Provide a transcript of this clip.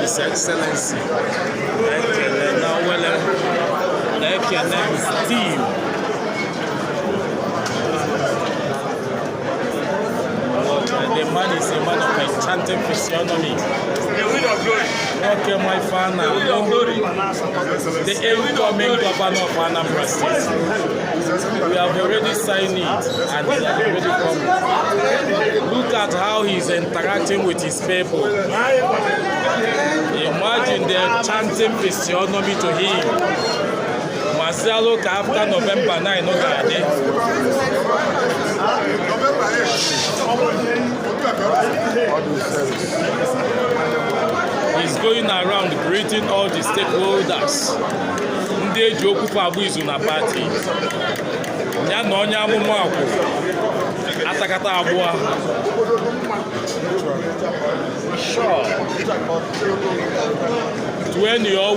His Excellency Steve. The man is a man of enchanting physiognomy. Okay, my father, the incoming governor of Anambra State. We have already signed it and he has already come. Look at how he's interacting with his people. Imagine the enchanting physiognomy to him. Marcelo after November 9, no Gade. He's going around greeting all the stakeholders. Ndị eji okwu abụ izu na party. Ya na onye amụma akwụ atakata abụọ. Sure. When you all